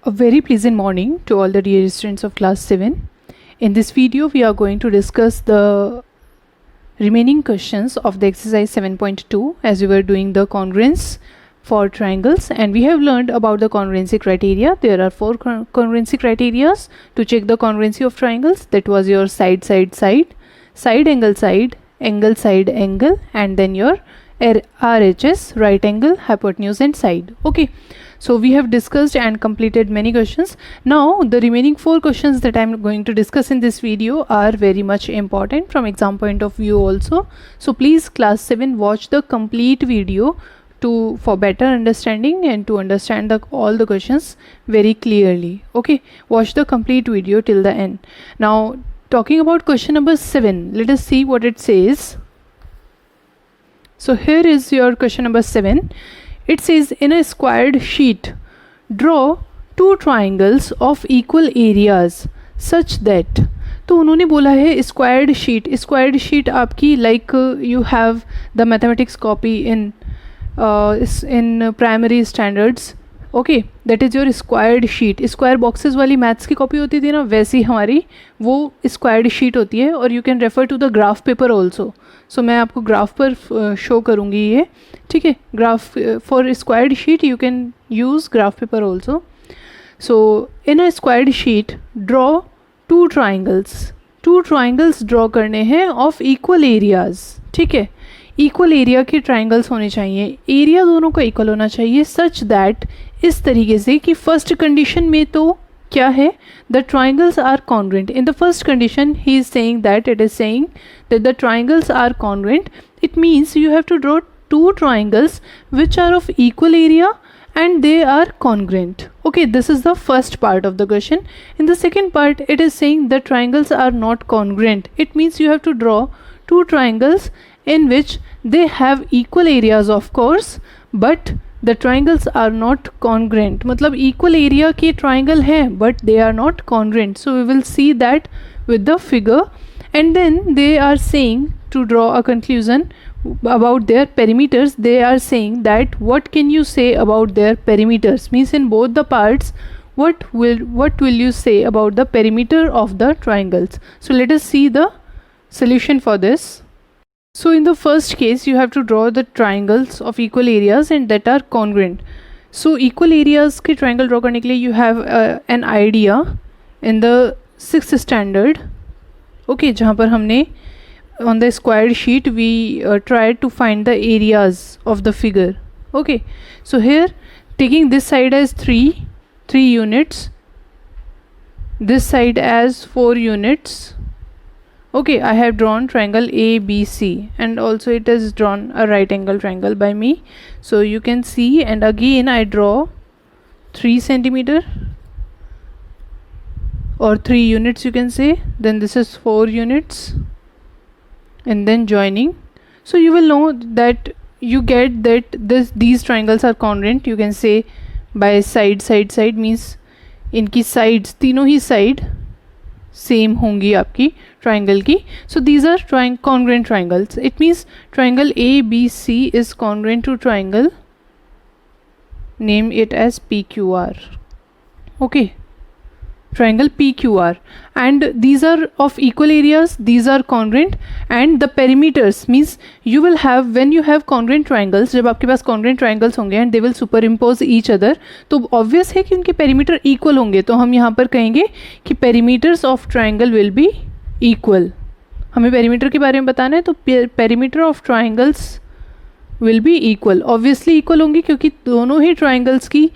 A very pleasant morning to all the dear students of class 7. In this video we are going to discuss the remaining questions of the exercise 7.2 as we were doing the congruence for triangles, and we have learned about the congruency criteria. There are four congruency criteria to check the congruency of triangles. That was your side, angle, side, angle, and then your RHS, right angle, hypotenuse and side. Okay, so we have discussed and completed many questions. Now the remaining 4 questions that I am going to discuss in this video are very much important from exam point of view also. So please class 7 watch the complete video for better understanding and to understand all the questions very clearly. Okay, watch the complete video till the end. Now talking about question number 7, let us see what it says. So here is your question number 7. It says, in a squared sheet, draw 2 triangles of equal areas such that. तो उन्होंने बोला है squared sheet आपकी like you have the mathematics copy in primary standards. Okay, that is your squared sheet. Square boxes वाली maths की copy होती थी ना, वैसी हमारी वो स्क्वायर्ड शीट होती है. और you can refer to the graph paper also. So मैं आपको ग्राफ पर शो करूँगी ये, ठीक है. Graph for squared sheet you can use graph paper also. So in a squared sheet draw 2 triangles draw करने हैं ऑफ इक्वल एरियाज. ठीक है, इक्वल एरिया के ट्राइंगल्स होने चाहिए, एरिया दोनों का इक्वल होना चाहिए. सच दैट, इस तरीके से कि फर्स्ट कंडीशन में तो क्या है, the triangles are congruent. In the first condition he is saying that it is saying that the triangles are congruent. It means you have to draw 2 triangles which are of equal area and they are congruent. Okay, this is the first part of the question. In the second part it is saying the triangles are not congruent. It means you have to draw 2 triangles in which they have equal areas of course, but the triangles are not congruent. मतलब equal area के triangle हैं but they are not congruent. So we will see that with the figure. And then they are saying to draw a conclusion about their perimeters. They are saying that what can you say about their perimeters, means in both the parts what will you say about the perimeter of the triangles. So let us see the solution for this. So in the first case you have to draw the triangles of equal areas and that are congruent. So equal areas के triangle draw करने के लिए you have an idea in the 6th standard. Okay, जहाँ पर हमने on the squared sheet we tried to find the areas of the figure. Okay, so here taking this side as 3 units, this side as 4 units. Okay, I have drawn triangle ABC and also it is drawn a right angle triangle by me. So you can see, and again I draw 3 centimeter or 3 units you can say. Then this is 4 units and then joining. So you will know that you get that these triangles are congruent. You can say by side means इनकी sides, तीनों ही side same होंगी आपकी triangle की. So these are congruent triangles. It means triangle ABC is congruent to triangle, name it as PQR. Okay, triangle PQR, and these are of equal areas, these are congruent. And the perimeters means you will have, when you have congruent triangles, जब आपके पास congruent triangles होंगे and they will superimpose each other, तो obvious है कि उनके perimeter equal होंगे. तो हम यहाँ पर कहेंगे कि perimeters of triangle will be equal. हमें perimeter के बारे में बताना है, तो perimeter of triangles will be equal. Obviously equal होंगी क्योंकि दोनों ही triangles की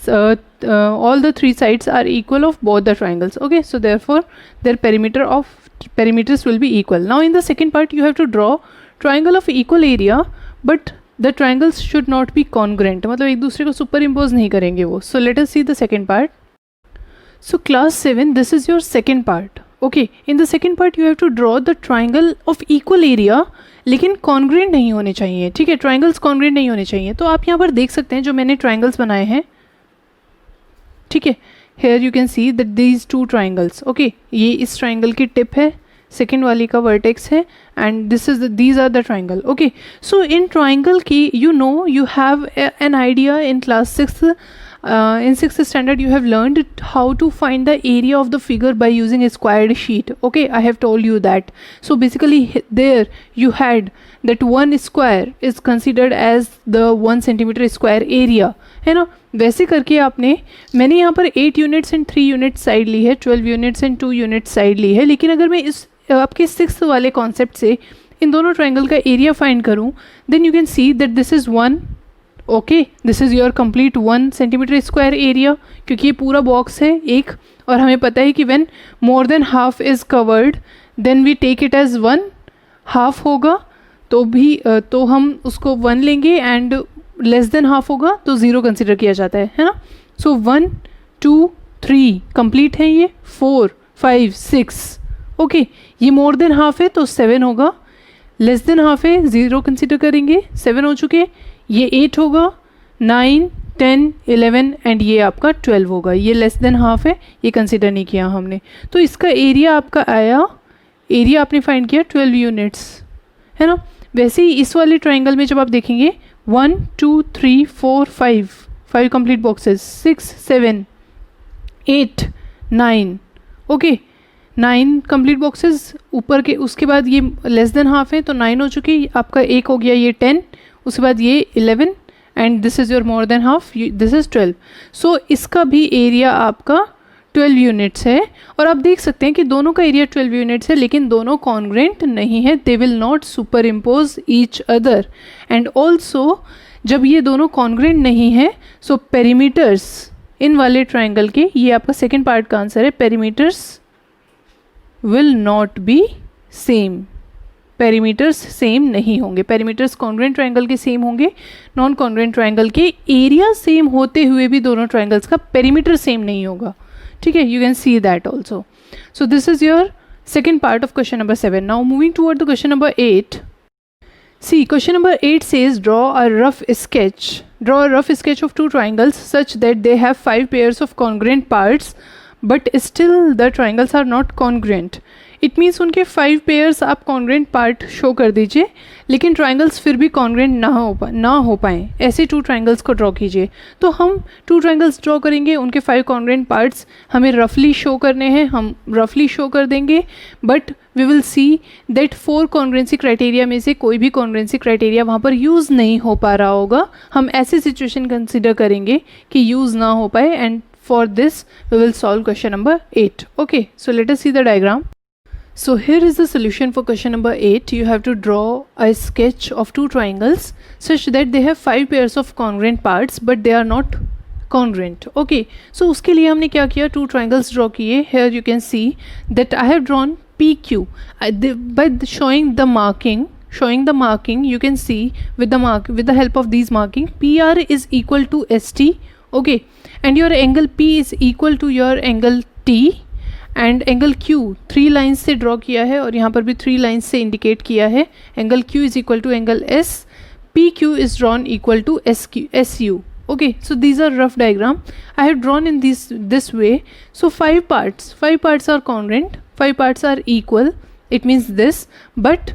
all the 3 sides are equal of both the triangles. Okay, so therefore their perimeters will be equal. Now in the second part you have to draw triangle of equal area but the triangles should not be congruent. मतलब एक दूसरे को superimpose नहीं करेंगे वो. So let us see the second part. So class 7, this is your second part. Okay, in the second part you have to draw the triangle of equal area लेकिन congruent नहीं होने चाहिए. ठीक है, triangles congruent नहीं होने चाहिए. तो आप यहाँ पर देख सकते हैं जो मैंने triangles बनाए हैं. ठीक है, here you can see that these 2 triangles. Okay, ये इस triangle की tip है, second वाली का vertex है, and these are the triangle. Okay, so in triangle की you know you have an idea in class 6th in sixth standard you have learned how to find the area of the figure by using a squared sheet. Okay, I have told you that. So basically there you had that 1 square is considered as the 1 centimeter square area, है ना. वैसे करके आपने, मैंने यहाँ पर 8 units and 3 units side ली है, 12 units and 2 units side ली है. लेकिन अगर मैं इस आपके 6th वाले कॉन्सेप्ट से इन दोनों ट्राइंगल का एरिया फाइंड करूँ, then you can see that this is 1. Okay, this is your complete 1 centimetre square area, क्योंकि ये पूरा बॉक्स है एक, और हमें पता है कि when more than half is covered then we take it as 1. Half होगा तो हम उसको 1 लेंगे, एंड लेस देन हाफ होगा तो 0 कंसिडर किया जाता है ना. सो 1 2 3 कंप्लीट है ये, 4 5 6. ओके, ये मोर देन हाफ है तो 7 होगा, लेस देन हाफ है 0 कंसिडर करेंगे, 7 हो चुके. ये 8 होगा, 9 10 11 एंड ये आपका 12 होगा. ये लेस देन हाफ है, ये कंसिडर नहीं किया हमने. तो इसका एरिया आपका आया, एरिया आपने फाइंड किया 12 यूनिट्स, है ना. वैसे ही इस वाले ट्राइंगल में जब आप देखेंगे 1 2 3 4 5 complete boxes, 6 7 8 9. Okay, 9 complete boxes ऊपर के. उसके बाद ये लेस देन हाफ है तो 9 हो चुकी, आपका एक हो गया ये 10, उसके बाद ये 11 and this is your more than half, this is 12. सो इसका भी एरिया आपका 12 यूनिट्स है. और आप देख सकते हैं कि दोनों का एरिया 12 यूनिट्स है, लेकिन दोनों कॉन्ग्रेंट नहीं है, they will not super impose each other. And also जब ये दोनों कॉन्ग्रेंट नहीं है, सो पेरीमीटर्स इन वाले ट्राइंगल के, ये आपका सेकेंड पार्ट का आंसर है, perimeters will not be same. Perimeters same नहीं होंगे. पेरीमीटर्स कॉन्ग्रेंट ट्राइंगल के सेम होंगे, नॉन कॉन्ग्रेंट ट्राइंगल के एरिया सेम होते हुए भी दोनों ट्राइंगल्स का पेरीमीटर सेम नहीं होगा. ठीक है, you can see that also. So this is your second part of question number 7. Now moving toward the question number 8. See, question number 8 says draw a rough sketch of two triangles such that they have 5 pairs of congruent parts, but still the triangles are not congruent. It means उनके 5 pairs आप congruent part show कर दीजिए, लेकिन triangles फिर भी congruent ना हो पाएँ. ऐसे 2 ट्राइंगल्स को ड्रॉ कीजिए. तो हम 2 ट्राइंगल्स ड्रॉ करेंगे, उनके 5 कॉन्ग्रेंट पार्ट्स हमें रफली शो करने हैं, हम रफली शो कर देंगे. But we will see that 4 congruency criteria में से कोई भी कॉन्ग्रेंसी क्राइटेरिया वहाँ पर यूज़ नहीं हो पा रहा होगा. हम ऐसी सिचुएशन कंसिडर करेंगे कि यूज़ ना हो पाए, and for this we will solve question number 8. Okay, so let us see the diagram. So here is the solution for question number 8. You have to draw a sketch of 2 triangles such that they have 5 pairs of congruent parts but they are not congruent. Okay, so उसके लिए हमने क्या किया, 2 triangles draw किए. Here you can see that I have drawn PQ. By showing the marking, you can see with the help of these marking, PR is equal to ST. Okay, and your angle P is equal to your angle T. And angle Q 3 lines से draw किया है, और यहाँ पर भी 3 lines से indicate किया है. Angle Q is equal to angle S. PQ is drawn equal to SU. Okay, so these are rough diagram I have drawn in this way. So 5 parts are congruent, 5 parts are equal. It means this, but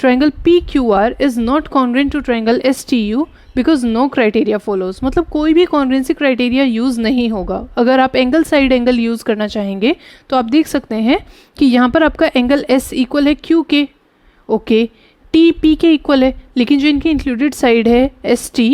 triangle PQR is not congruent to triangle STU because no criteria follows. मतलब कोई भी कॉन्ग्रेंसी criteria use नहीं होगा. अगर आप angle side angle use करना चाहेंगे तो आप देख सकते हैं कि यहाँ पर आपका एंगल S इक्वल है Q के. ओके, T P के इक्वल है, लेकिन जो इनकी इंक्लूडेड साइड है ST,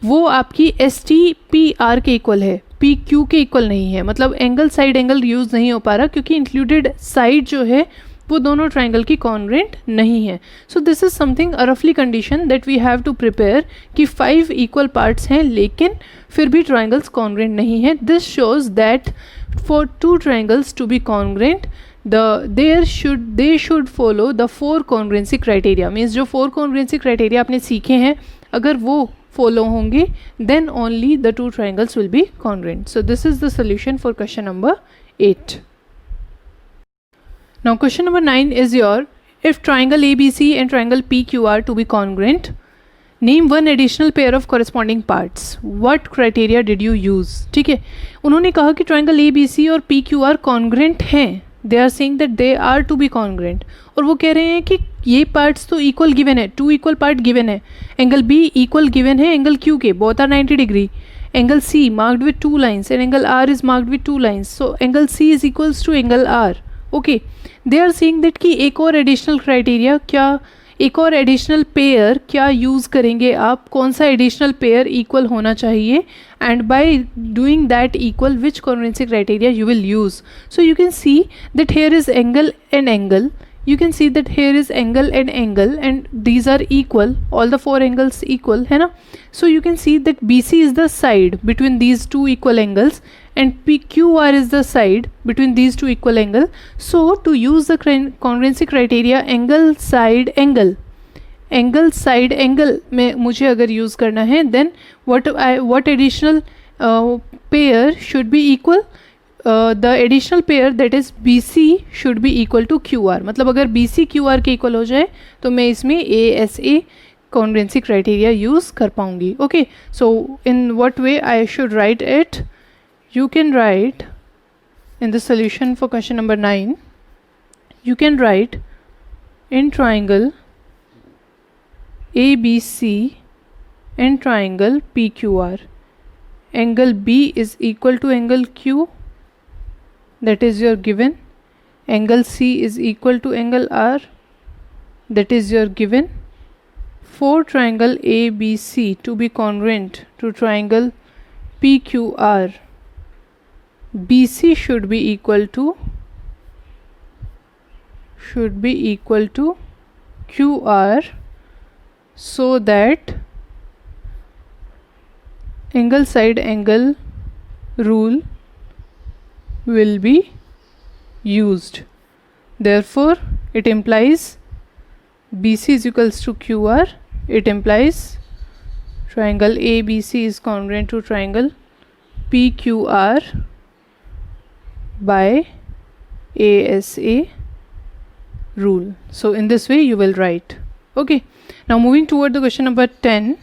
वो आपकी ST PR के इक्वल है, PQ के इक्वल नहीं है. मतलब एंगल साइड एंगल यूज़ नहीं हो पा रहा क्योंकि इंक्लूडेड साइड जो है वो दोनों ट्राइंगल की कॉन्ग्रेंट नहीं है. So this is something a रफली condition that we have to prepare कि 5 इक्वल पार्ट्स हैं लेकिन फिर भी ट्राइंगल्स कॉन्ग्रेंट नहीं है. This shows that for 2 triangles to be congruent they should follow the 4 congruency criteria. Means जो 4 congruency criteria आपने सीखे हैं, अगर वो फॉलो होंगे then only the 2 triangles will be congruent. So this is the solution for question number 8. Now question number 9 is your, if triangle ABC and triangle PQR to be congruent, name one additional pair of corresponding parts. What criteria did you use? ठीक है, उन्होंने कहा कि triangle ABC और PQR congruent हैं. They are saying that they are to be congruent. और वो कह रहे हैं कि ये पार्ट्स तो इक्वल गिवन है, 2 इक्वल पार्ट गिवन है. एंगल B इक्वल गिवन है एंगल Q के, both are 90 degree. angle C marked with 2 lines and angle R is marked with 2 lines. So angle C is equals to angle R. Okay, they are saying that कि एक और additional criteria क्या, एक और additional pair क्या use करेंगे आप, कौन सा एडिशनल पेयर इक्वल होना चाहिए, and by doing that equal which congruency criteria you will use. So you can see that here is angle and angle, you can see that here is angle and these are equal, all the 4 angles equal है ना. So you can see that BC is the side between these two equal angles and PQR is the side between these two equal angle. So to use the congruency criteria angle side angle में मुझे अगर use करना है, then what additional pair should be equal? The additional pair that is BC should be equal to QR. मतलब अगर BC QR के equal हो जाए तो मैं इसमें ASA congruency criteria use कर पाऊँगी. Okay, so in what way I should write it? You can write in the solution for question number 9, you can write in triangle ABC and triangle PQR, angle B is equal to angle Q, that is your given, angle C is equal to angle R, that is your given. For triangle ABC to be congruent to triangle PQR, BC should be equal to QR, so that angle side angle rule will be used. Therefore it implies BC is equals to QR, it implies triangle ABC is congruent to triangle PQR by ASA rule. So in this way you will write. Okay, now moving toward the question number 10.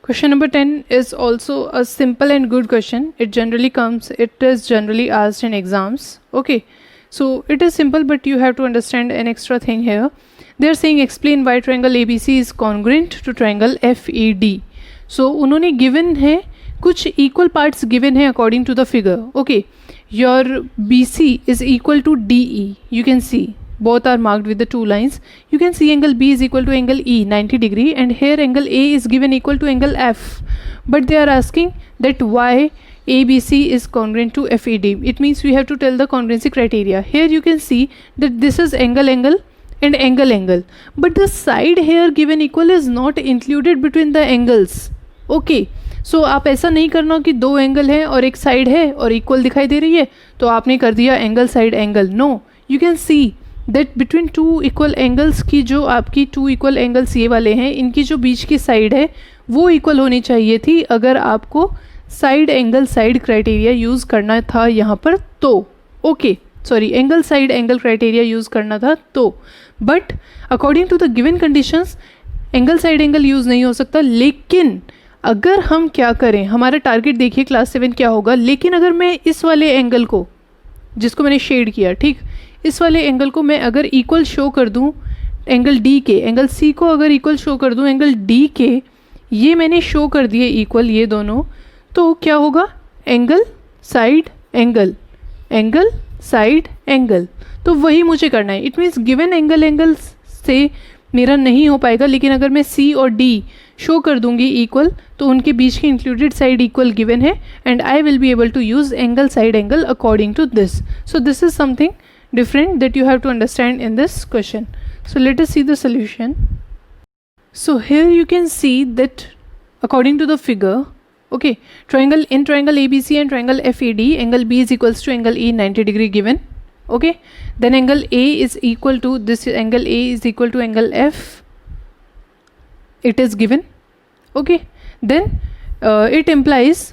Question number 10 is also a simple and good question. It is generally asked in exams. Okay, so it is simple, but you have to understand an extra thing here. They are saying explain why triangle ABC is congruent to triangle FED. So उन्होंने given है कुछ equal parts given है according to the figure. Okay, your BC is equal to DE. You can see both are marked with the 2 lines. You can see angle B is equal to angle E 90 degree, and here angle A is given equal to angle F. But they are asking that why ABC is congruent to FED. It means we have to tell the congruency criteria. Here you can see that this is angle and angle, but the side here given equal is not included between the angles. Okay, so आप ऐसा नहीं करना कि 2 angle है और एक side है और इक्वल दिखाई दे रही है तो आपने कर दिया angle side angle. No, you can see that between 2 equal angles की जो आपकी 2 इक्वल एंगल्स ये वाले हैं, इनकी जो बीच की साइड है वो इक्वल होनी चाहिए थी अगर आपको side angle side criteria use करना था यहाँ पर तो. Okay, sorry, angle side angle criteria use करना था तो. But according to the given conditions angle side angle use नहीं हो सकता. लेकिन अगर हम क्या करें, हमारा टारगेट देखिए क्लास 7 क्या होगा. लेकिन अगर मैं इस वाले एंगल को, जिसको मैंने शेड किया, ठीक, इस वाले एंगल को मैं अगर इक्वल शो कर दूं एंगल डी के, एंगल सी को अगर इक्वल शो कर दूं एंगल डी के, ये मैंने शो कर दिए इक्वल ये दोनों, तो क्या होगा, angle side angle, angle side angle. तो वही मुझे करना है. इट मीन्स गिवन एंगल से मेरा नहीं हो पाएगा, लेकिन अगर मैं सी और डी शो कर दूंगी इक्वल तो उनके बीच की इंक्लूडेड साइड इक्वल गिवन है, and I will be able to use angle side angle according to this. So this is something different that you have to understand in this question. So let us see the solution. So here you can see that according to the figure, okay, triangle ABC and triangle FED, angle B is equals to angle E 90 degree given. Okay, then angle A is equal to this, angle A is equal to angle F, it is given. Okay, then it implies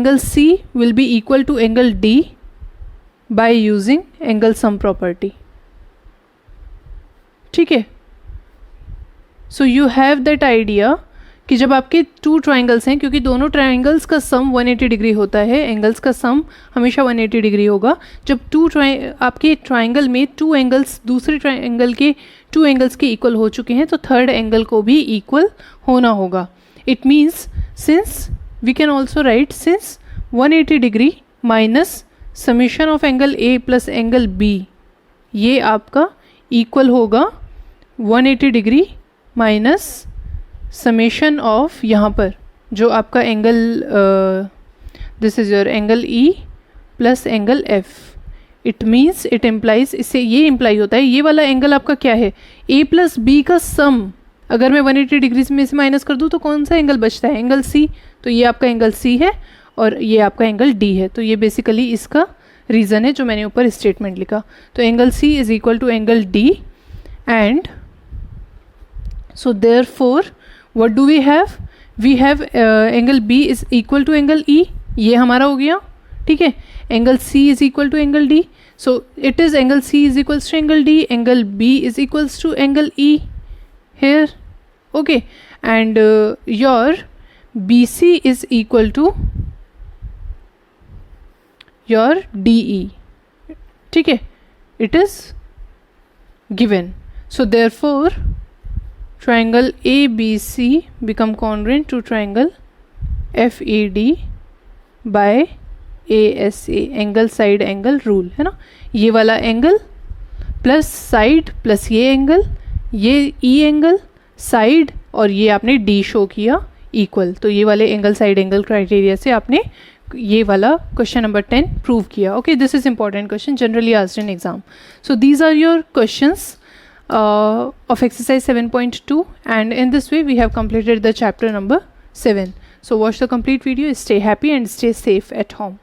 angle C will be equal to angle D by using angle sum property. ठीक है, so you have that idea कि जब आपके 2 triangles हैं, क्योंकि दोनों triangles का सम 180 degree होता है, एंगल्स का सम हमेशा 180 डिग्री होगा. जब आपके ट्राइंगल में 2 एंगल्स दूसरे ट्राइंगल के 2 एंगल्स के इक्वल हो चुके हैं तो थर्ड एंगल को भी इक्वल होना होगा. It means since we can also write since 180 degree minus summation of angle A plus angle B, ये आपका equal होगा 180 degree minus summation of यहाँ पर जो आपका angle this is your angle E plus angle F. It means it implies, इससे ये imply होता है ये वाला एंगल आपका क्या है, A प्लस B का सम. अगर मैं 180 डिग्रीज में से माइनस कर दूँ तो कौन सा एंगल बचता है, एंगल C. तो ये आपका एंगल C है और ये आपका एंगल D है. तो ये बेसिकली इसका रीज़न है जो मैंने ऊपर स्टेटमेंट लिखा. तो angle C is equal to angle D and so therefore what do we have, we have angle B is equal to angle E, ये हमारा हो गया. ठीक है, angle C is equal to angle D. So it is angle C is equals to angle D, angle B is equals to angle E here. Okay, and your BC is equal to your DE. ठीक है, it is given. So therefore triangle ABC become congruent to triangle FAD by ASA, angle side angle rule है ना. ये वाला angle plus side plus ये angle, ये E angle side और ये आपने डी शो किया इक्वल. तो ये वाले एंगल साइड एंगल क्राइटेरिया से आपने ये वाला क्वेश्चन नंबर 10 प्रूव किया. Okay, this is important question generally asked in exam. So these are your questions of exercise 7.2 and in this way we have completed the chapter number 7. So watch the complete video, stay happy and stay safe at home.